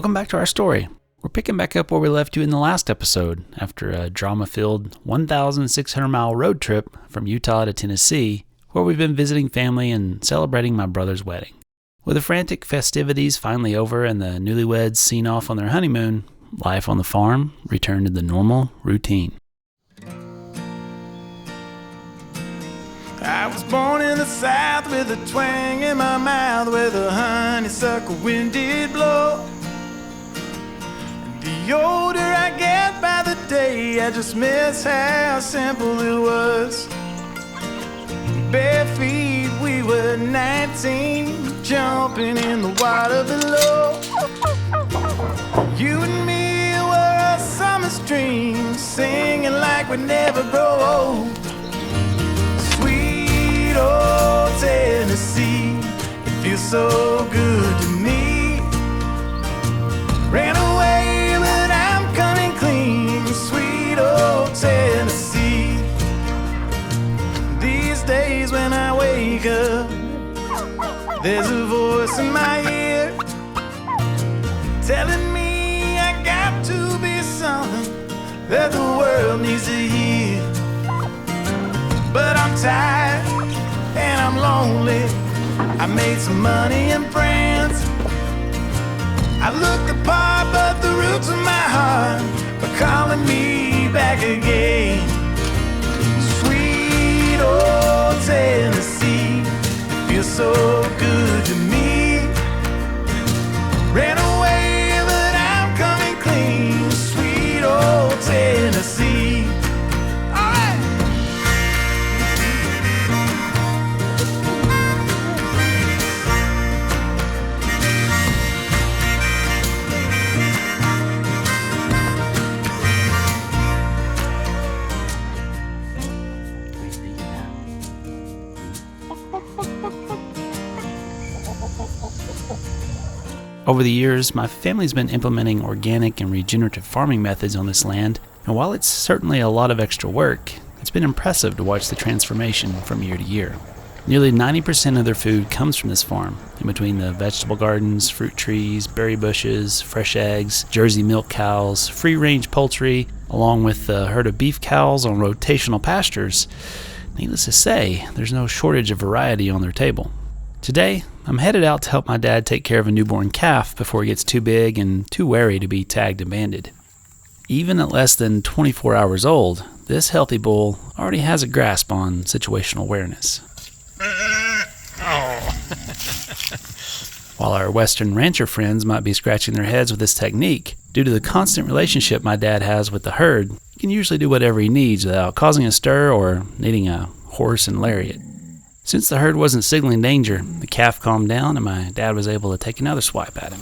Welcome back to our story. We're picking back up where we left you in the last episode after a drama-filled 1,600-mile road trip from Utah to Tennessee, where we've been visiting family and celebrating my brother's wedding. With the frantic festivities finally over and the newlyweds seen off on their honeymoon, life on the farm returned to the normal routine. I was born in the South with a twang in my mouth where the honeysuckle wind did blow. And the older I get by the day, I just miss how simple it was. Bare feet, we were 19, jumping in the water below. You and me were a summer's dream, singing like we'd never grow old. Sweet old Tennessee, it feels so good to me. Ran away, but I'm coming clean. Sweet old Tennessee. These days when I wake up, there's a voice in my ear telling me I got to be something that the world needs to hear. But I'm tired and I'm lonely. I made some money and friends. I look the part, but the roots of my heart are calling me back again. Sweet old Tennessee, it feels so good to me. Ran away, but I'm coming clean. Sweet old Tennessee. Over the years, my family's been implementing organic and regenerative farming methods on this land, and while it's certainly a lot of extra work, it's been impressive to watch the transformation from year to year. Nearly 90% of their food comes from this farm, in between the vegetable gardens, fruit trees, berry bushes, fresh eggs, Jersey milk cows, free-range poultry, along with a herd of beef cows on rotational pastures. Needless to say, there's no shortage of variety on their table. Today, I'm headed out to help my dad take care of a newborn calf before he gets too big and too wary to be tagged and banded. Even at less than 24 hours old, this healthy bull already has a grasp on situational awareness. While our Western rancher friends might be scratching their heads with this technique, due to the constant relationship my dad has with the herd, he can usually do whatever he needs without causing a stir or needing a horse and lariat. Since the herd wasn't signaling danger, the calf calmed down and my dad was able to take another swipe at him.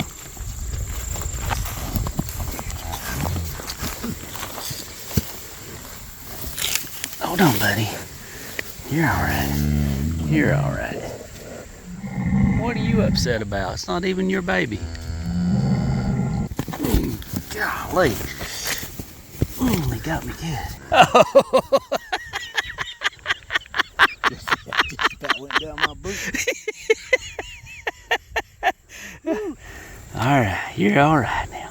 Hold on, buddy. You're alright. You're alright. What are you upset about? It's not even your baby. Golly. They got me good. That went down my boot. Alright, you're alright now.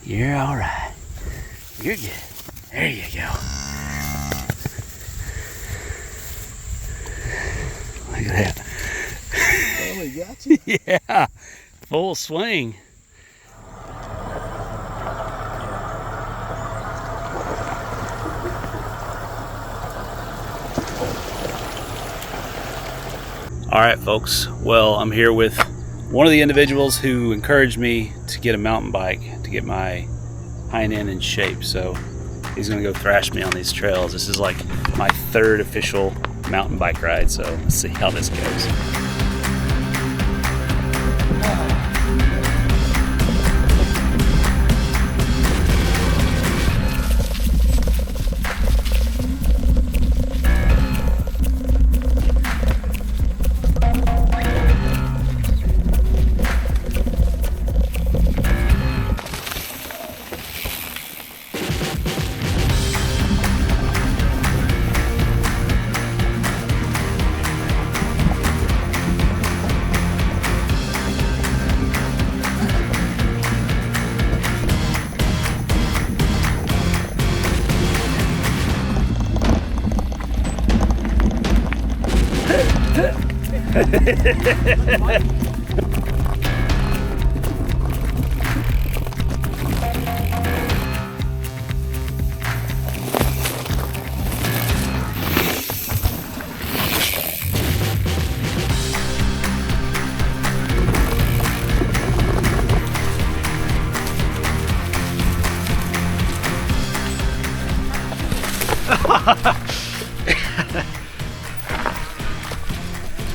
You're alright. You're good. There you go. Look at that. Oh, he got you? Yeah, full swing. All right, folks. Well, I'm here with one of the individuals who encouraged me to get a mountain bike to get my hind end in shape. So he's going to go thrash me on these trails. This is like my third official mountain bike ride. So let's see how this goes.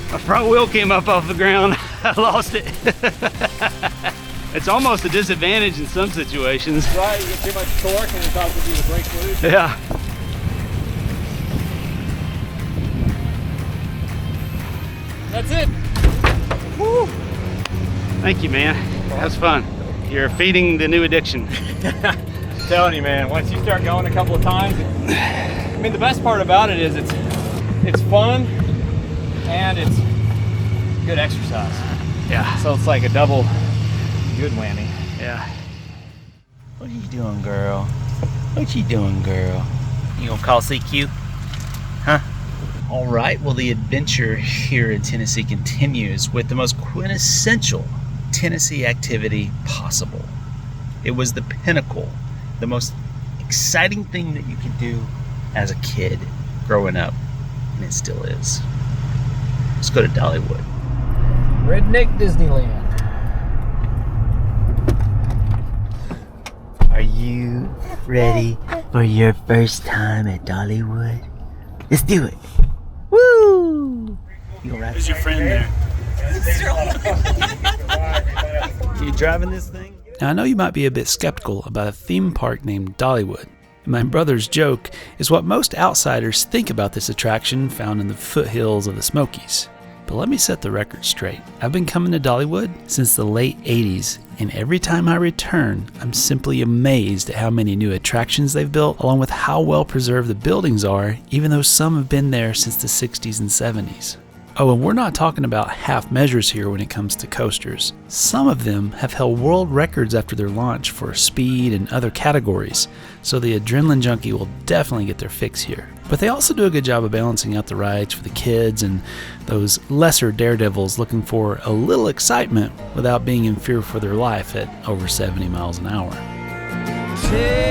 My front wheel came up off the ground. I lost it. It's almost a disadvantage in some situations. Right, you get too much torque and it causes you to break loose. Yeah. That's it. Woo. Thank you, man. That was fun. You're feeding the new addiction. Telling you, man, once you start going a couple of times, I mean, the best part about it is it's fun and it's good exercise. Yeah. So it's like a double good whammy. Yeah. What are you doing, girl? What you doing, girl? You gonna call CQ? Huh? All right, well, the adventure here in Tennessee continues with the most quintessential Tennessee activity possible. It was the pinnacle, the most exciting thing that you could do as a kid growing up, and it still is. Let's go to Dollywood. Redneck Disneyland. Are you ready for your first time at Dollywood? Let's do it. Woo! You gonna ride? Who's your friend there? You driving this thing? Now, I know you might be a bit skeptical about a theme park named Dollywood. My brother's joke is what most outsiders think about this attraction found in the foothills of the Smokies. But let me set the record straight. I've been coming to Dollywood since the late 80s, and every time I return, I'm simply amazed at how many new attractions they've built, along with how well preserved the buildings are, even though some have been there since the 60s and 70s. Oh, and we're not talking about half measures here when it comes to coasters. Some of them have held world records after their launch for speed and other categories, so the adrenaline junkie will definitely get their fix here. But they also do a good job of balancing out the rides for the kids and those lesser daredevils looking for a little excitement without being in fear for their life at over 70 miles an hour. Tennessee,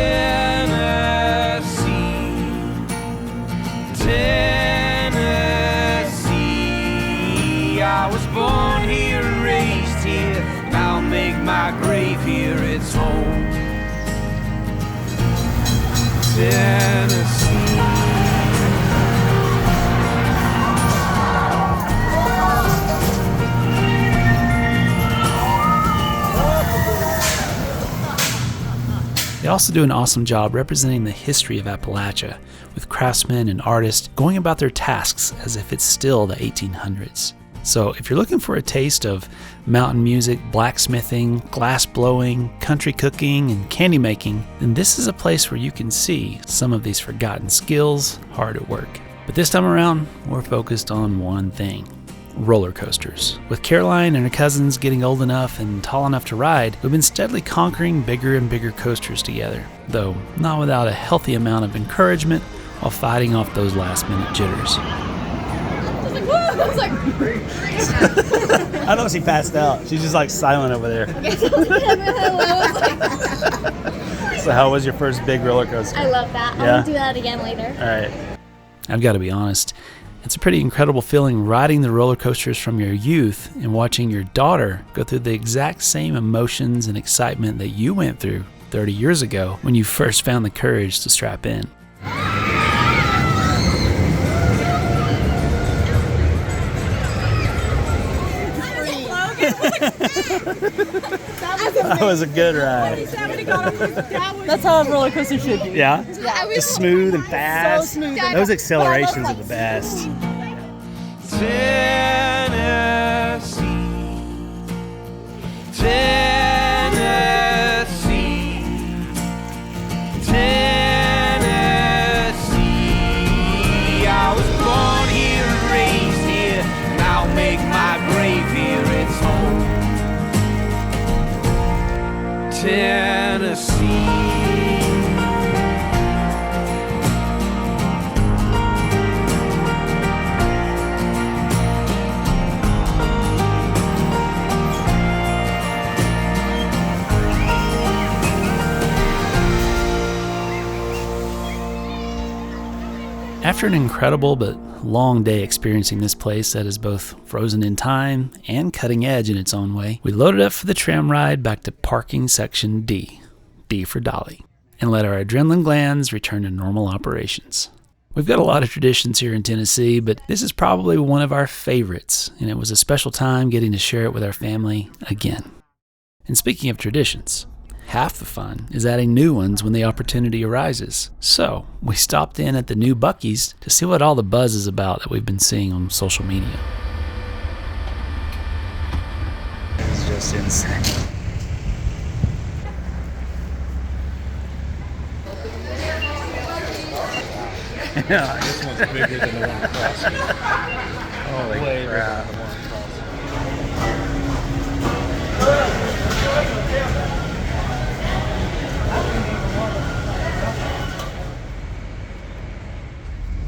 I was born here, raised here, I'll make my grave here its home. Tennessee. They also do an awesome job representing the history of Appalachia, with craftsmen and artists going about their tasks as if it's still the 1800s. So if you're looking for a taste of mountain music, blacksmithing, glass blowing, country cooking, and candy making, then this is a place where you can see some of these forgotten skills hard at work. But this time around, we're focused on one thing: roller coasters. With Caroline and her cousins getting old enough and tall enough to ride, we've been steadily conquering bigger and bigger coasters together, though not without a healthy amount of encouragement while fighting off those last minute jitters. I was like, I know she passed out. She's just like silent over there. So how was your first big roller coaster? I love that. Yeah? I want to do that again later. All right. I've got to be honest. It's a pretty incredible feeling riding the roller coasters from your youth and watching your daughter go through the exact same emotions and excitement that you went through 30 years ago when you first found the courage to strap in. That was a good ride. That's how a roller coaster should be. Yeah? Yeah. It's smooth and fast. So smooth. Those accelerations are the best. Tennessee, Tennessee, Tennessee. I was born here, raised here, and I'll make my grave here its home. Tennessee. After an incredible but long day experiencing this place that is both frozen in time and cutting edge in its own way, we loaded up for the tram ride back to parking section D for Dolly, and let our adrenaline glands return to normal operations. We've got a lot of traditions here in Tennessee, but this is probably one of our favorites, and it was a special time getting to share it with our family again. And speaking of traditions, half the fun is adding new ones when the opportunity arises. So, we stopped in at the new Buc-ee's to see what all the buzz is about that we've been seeing on social media. It's just insane. This one's bigger than the one across it. Holy crap.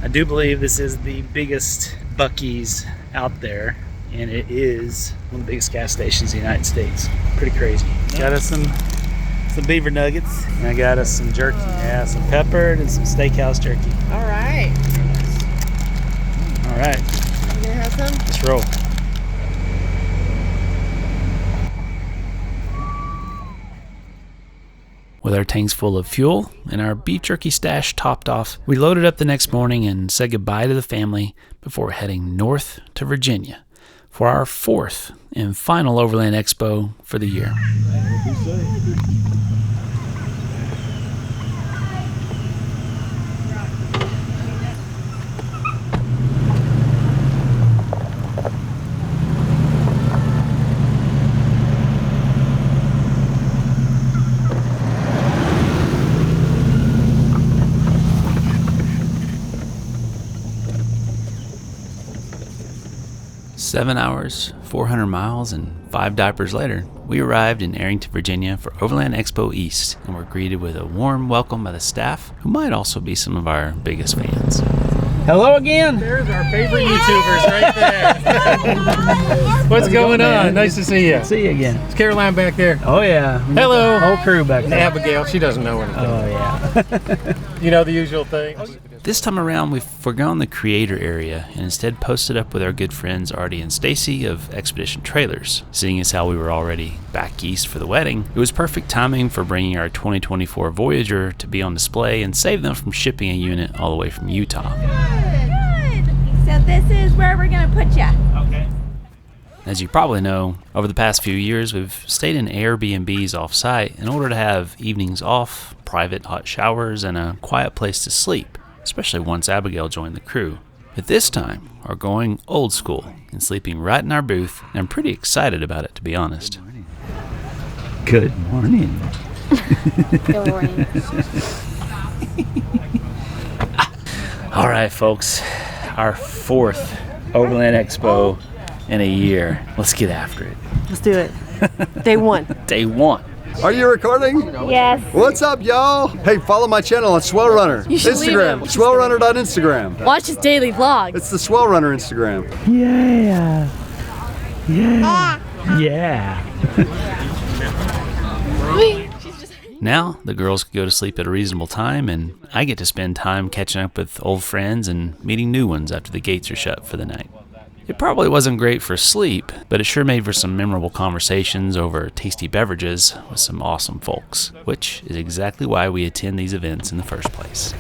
I do believe this is the biggest Buc-ee's out there, and it is one of the biggest gas stations in the United States. Pretty crazy. Got us some beaver nuggets, and I got us some jerky. Yeah, some peppered and some steakhouse jerky. All right. All right, You gonna have some? let's roll. With our tanks full of fuel and our beef jerky stash topped off, we loaded up the next morning and said goodbye to the family before heading north to Virginia for our fourth and final Overland Expo for the year. 7 hours, 400 miles, and 5 diapers later, we arrived in Arrington, Virginia for Overland Expo East and were greeted with a warm welcome by the staff, who might also be some of our biggest fans. Hello again. There's our favorite YouTubers right there. What's going on? Nice to see you. See you again. It's Caroline back there. Oh yeah. Hello. Whole crew back And there. Abigail, she doesn't know anything. Oh yeah. You know the usual thing. This time around, we've forgone the creator area and instead posted up with our good friends Artie and Stacy of Expedition Trailers. Seeing as how we were already back east for the wedding, it was perfect timing for bringing our 2024 Voyager to be on display and save them from shipping a unit all the way from Utah. Good. So this is where we're gonna put you. Okay. As you probably know, over the past few years, we've stayed in Airbnbs off-site in order to have evenings off, private hot showers, and a quiet place to sleep, especially once Abigail joined the crew. But this time, we're going old school and sleeping right in our booth, and I'm pretty excited about it, to be honest. Good morning. Good morning. All right, folks, our fourth Overland Expo in a year. Let's get after it. Let's do it. Day one. Day one. Are you recording? Yes. What's up, y'all? Hey, follow my channel on Swell Runner. You should leave Instagram. it. Swellrunner.instagram. Watch his daily vlog. It's the Swell Runner Instagram. Yeah. Yeah. Yeah. Now, the girls can go to sleep at a reasonable time, and I get to spend time catching up with old friends and meeting new ones after the gates are shut for the night. It probably wasn't great for sleep, but it sure made for some memorable conversations over tasty beverages with some awesome folks, which is exactly why we attend these events in the first place.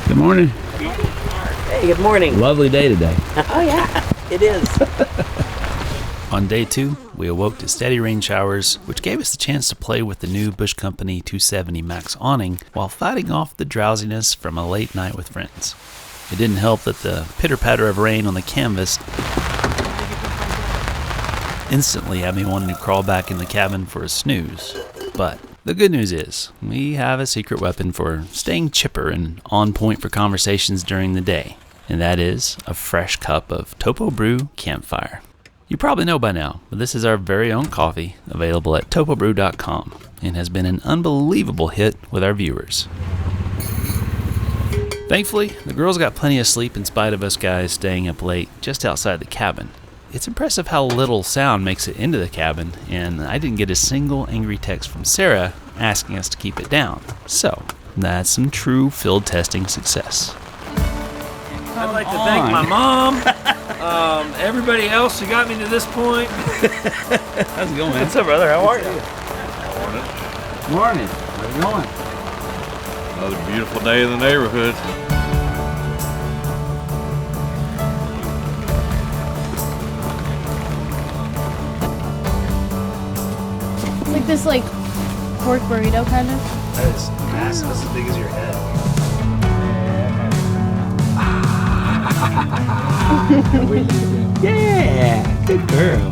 Good morning. Hey, good morning. Lovely day today. Oh yeah, it is. On day 2, we awoke to steady rain showers, which gave us the chance to play with the new Bush Company 270 Max awning while fighting off the drowsiness from a late night with friends. It didn't help that the pitter-patter of rain on the canvas instantly had me wanting to crawl back in the cabin for a snooze. But the good news is, we have a secret weapon for staying chipper and on point for conversations during the day, and that is a fresh cup of Topo Brew Campfire. You probably know by now, but this is our very own coffee, available at topobrew.com, and has been an unbelievable hit with our viewers. Thankfully, the girls got plenty of sleep in spite of us guys staying up late just outside the cabin. It's impressive how little sound makes it into the cabin, and I didn't get a single angry text from Sarah asking us to keep it down. So, that's some true field testing success. I'd like to thank my mom, everybody else who got me to this point. How's it going, man? What's up, brother? How are you? Morning. How's it going? Another beautiful day in the neighborhood. It's like this pork burrito kind of. That is massive. That's as big as your head. Yeah, good girl.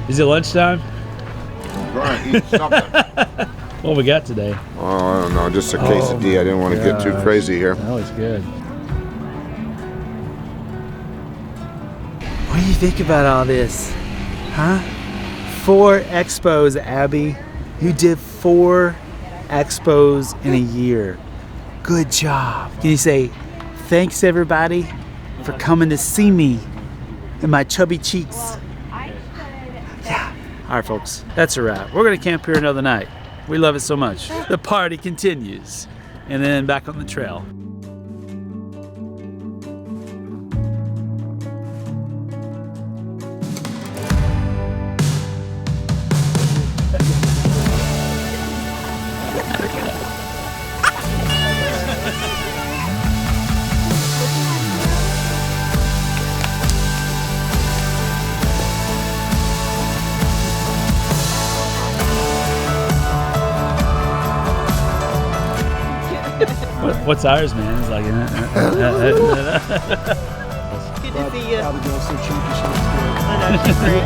Is it lunchtime? Trying to eat something. What we got today? Oh, I don't know, just a quesadilla. I didn't want to get too crazy here. That was good. What do you think about all this? Huh? 4 expos, Abby. You did 4 expos in a year. Good job. Can you say thanks, everybody, for coming to see me and my chubby cheeks? Yeah. All right, folks, that's a wrap. We're going to camp here another night. We love it so much. The party continues. And then back on the trail. What's ours, man? It's like, Good to see you. I know, she's great.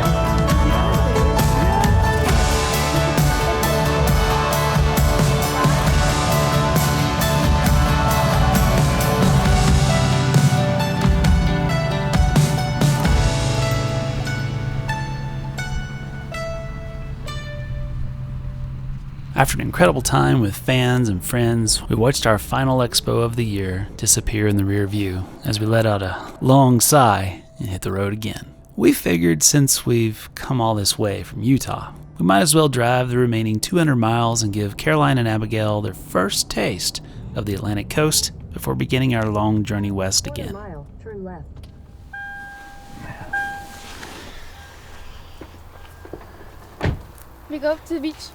After an incredible time with fans and friends, we watched our final expo of the year disappear in the rear view as we let out a long sigh and hit the road again. We figured since we've come all this way from Utah, we might as well drive the remaining 200 miles and give Caroline and Abigail their first taste of the Atlantic coast before beginning our long journey west again. Turn left. We go up to the beach.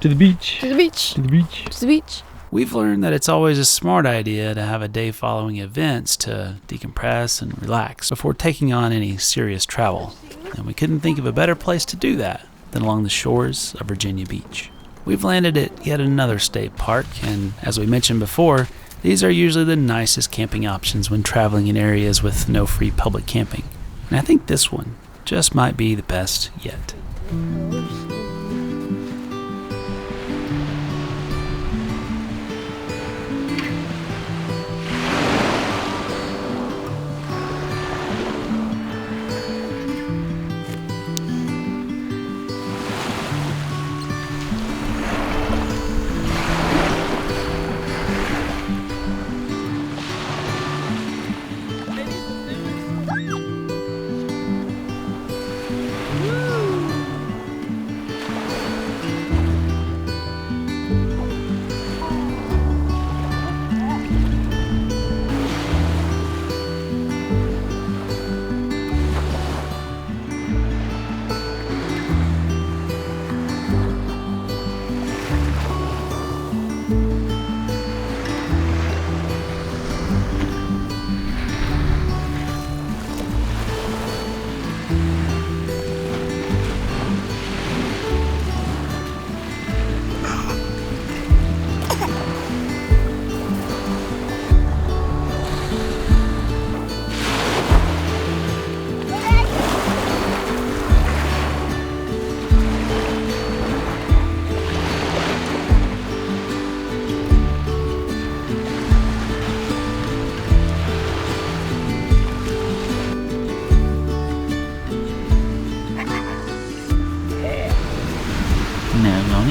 To the beach. To the beach. To the beach. To the beach. We've learned that it's always a smart idea to have a day following events to decompress and relax before taking on any serious travel. And we couldn't think of a better place to do that than along the shores of Virginia Beach. We've landed at yet another state park, and as we mentioned before, these are usually the nicest camping options when traveling in areas with no free public camping. And I think this one just might be the best yet.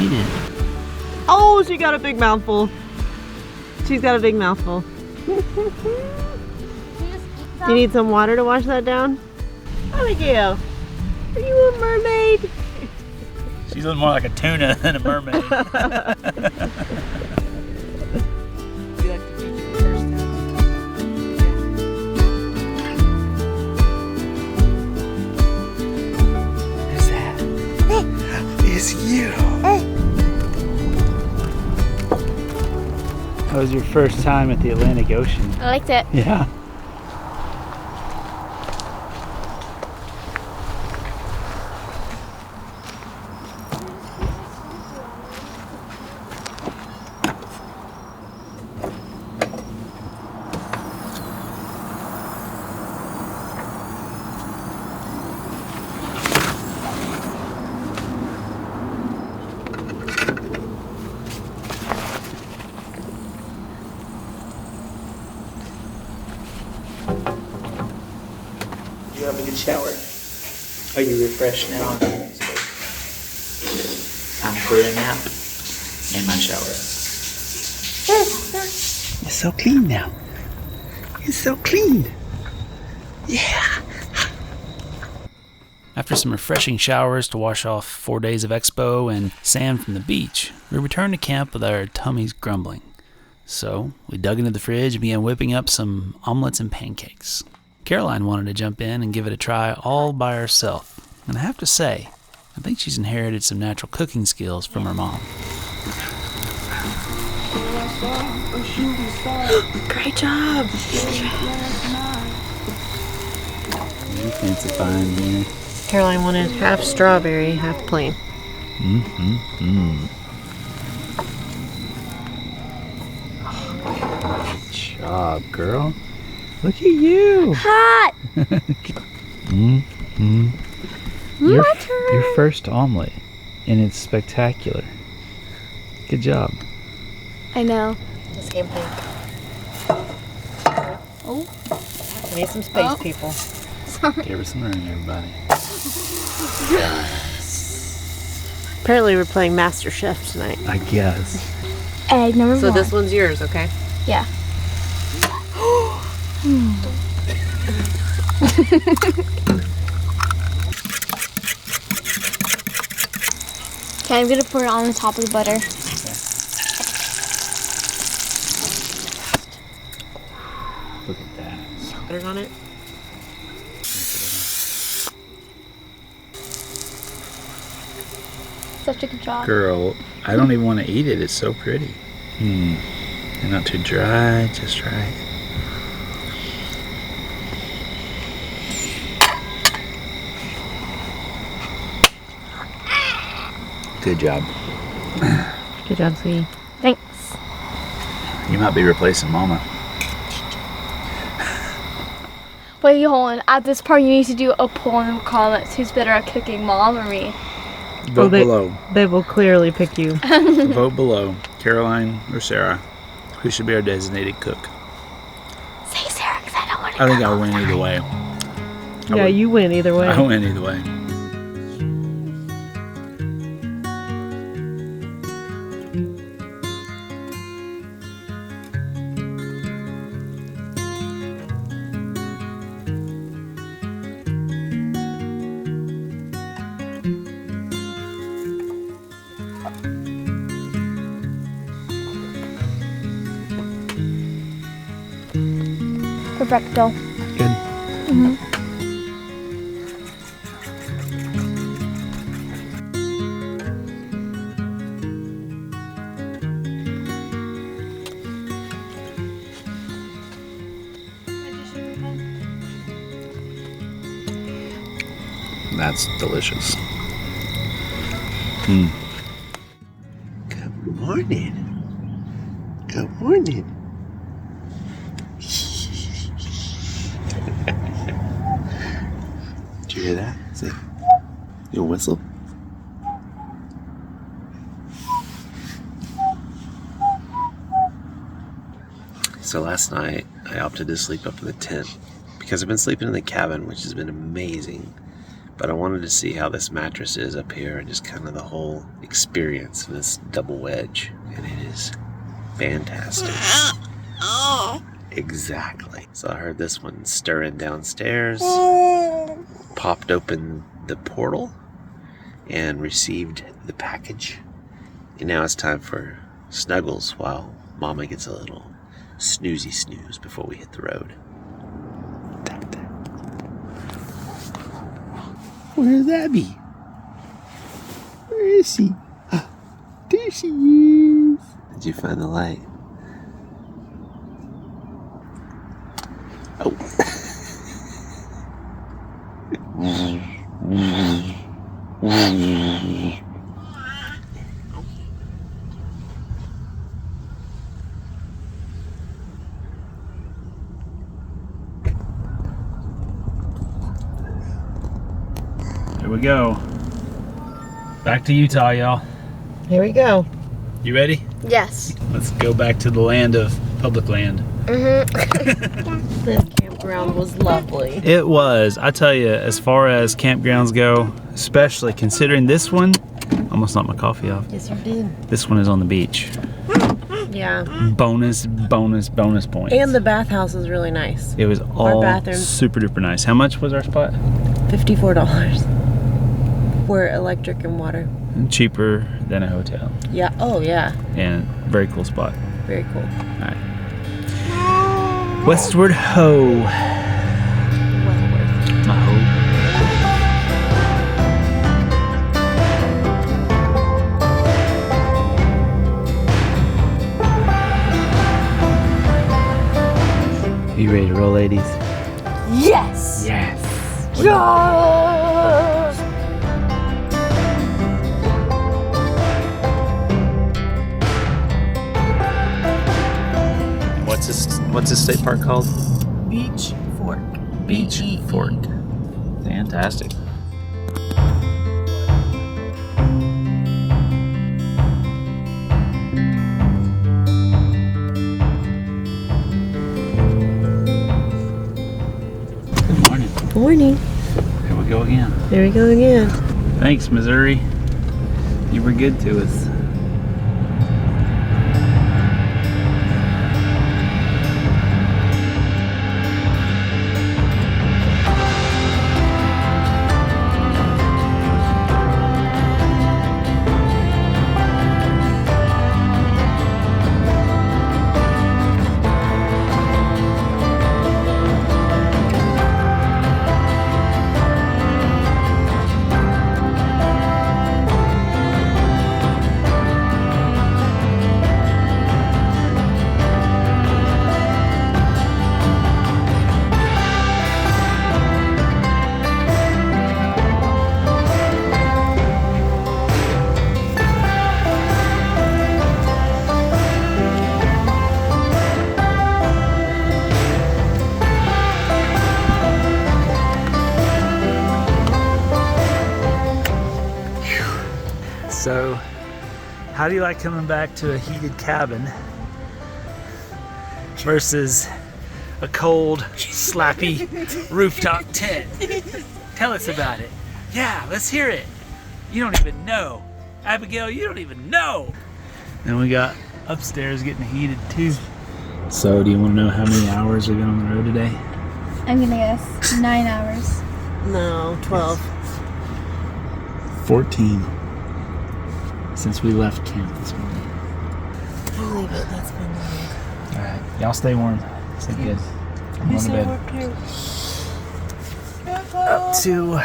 eat it. Oh, she got a big mouthful. She's got a big mouthful. You need some water to wash that down? Abigail, are you a mermaid? She's looking more like a tuna than a mermaid. Who's that? It's you. That was your first time at the Atlantic Ocean. I liked it. Yeah. You have a good shower. Are you refreshed now? Time for a nap and my shower. You're so clean now. You're so clean. Yeah. After some refreshing showers to wash off 4 days of Expo and sand from the beach, we returned to camp with our tummies grumbling. So we dug into the fridge and began whipping up some omelets and pancakes. Caroline wanted to jump in and give it a try all by herself. And I have to say, I think she's inherited some natural cooking skills from her mom. Great job. You fancy me. Caroline wanted half strawberry, half plain. Good job, girl. Look at you. Hot! Your first omelet, and it's spectacular. Good job. I know. This game pink. Oh. We need some space, people. Sorry. Give her some room, everybody. Apparently we're playing Master Chef tonight. I guess. Egg number So one. this one's yours, okay? Yeah. Okay, I'm gonna put it on the top of the butter. Look at that. Butter on it. Such a good job. Girl, I don't even want to eat it. It's so pretty. And not too dry, just right. Good job. Good job, sweetie. Thanks. You might be replacing Mama. Wait, hold on. At this part, you need to do a poll in the comments. Who's better at cooking, Mom or me? Vote below. They will clearly pick you. Vote below. Caroline or Sarah. Who should be our designated cook? Say Sarah, because I don't want to. I think I'll win either way. Yeah, you win either way. I win either way. Perfecto. Good. That's delicious. Good morning. Good morning. Did you hear that? See? You whistle? So last night I opted to sleep up in the tent because I've been sleeping in the cabin, which has been amazing. But I wanted to see how this mattress is up here and just kind of the whole experience of this double wedge. And it is fantastic. Exactly. So I heard this one stirring downstairs, popped open the portal, and received the package. And now it's time for snuggles while Mama gets a little snoozy snooze before we hit the road. Where's Abby? Where is she? There she is. Did you find the light? Oh. Here we go. Back to Utah, y'all. Here we go. You ready? Yes. Let's go back to the land of public land. Mm-hmm. This campground was lovely. It was. I tell you, as far as campgrounds go, especially considering this one, almost knocked my coffee off. Yes, you did. This one is on the beach. Yeah. Bonus points. And the bathhouse was really nice. It was all bathroom. super duper nice. How much was our spot? $54 for electric and water. And cheaper than a hotel. Yeah. Oh, yeah. And very cool spot. Very cool. All right. Westward ho. My ho. You ready to roll, ladies? Yes. Yes. Yes. What's this state park called? Beach Fork. Beach Fork. Fantastic. Good morning. Morning. Here we go again. There we go again. Thanks, Missouri. You were good to us. So, how do you like coming back to a heated cabin versus a cold, slappy rooftop tent? Tell us about it. Yeah, let's hear it. You don't even know. Abigail, you don't even know. And we got upstairs getting heated too. So, do you want to know how many hours we've been on the road today? I'm gonna guess 9 hours. No, 12. 14. Since we left camp this morning. I believe it. That's been long. Alright, y'all stay warm. Stay good. I'm going to bed. Up to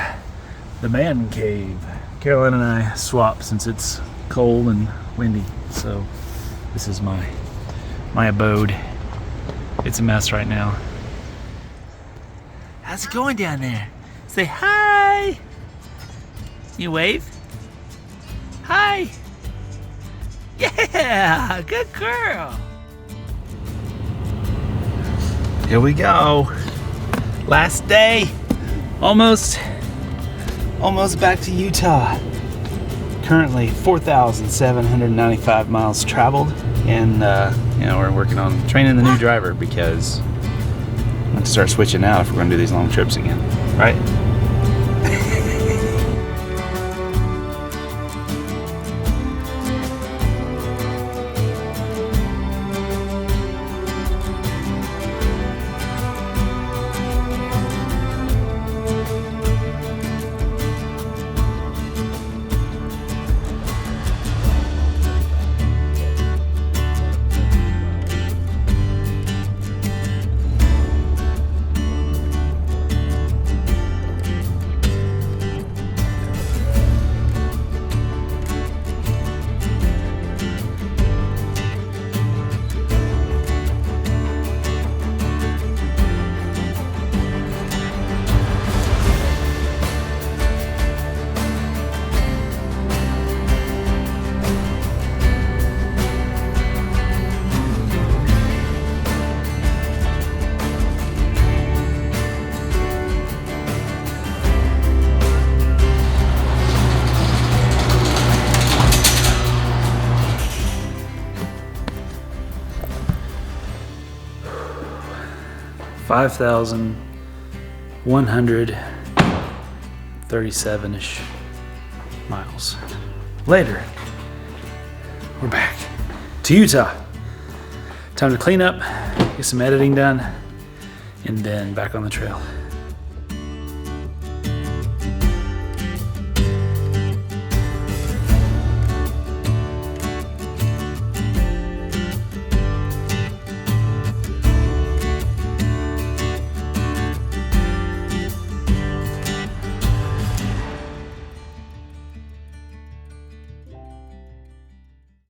the man cave. Caroline and I swap since it's cold and windy. So this is my abode. It's a mess right now. How's it going down there? Say hi. You wave? Hi. Yeah, good girl. Here we go. Last day. Almost back to Utah. Currently 4,795 miles traveled, and we're working on training the new driver because I have to start switching out if we're going to do these long trips again, right? 5,137-ish miles later. We're back to Utah. Time to clean up, get some editing done, and then back on the trail.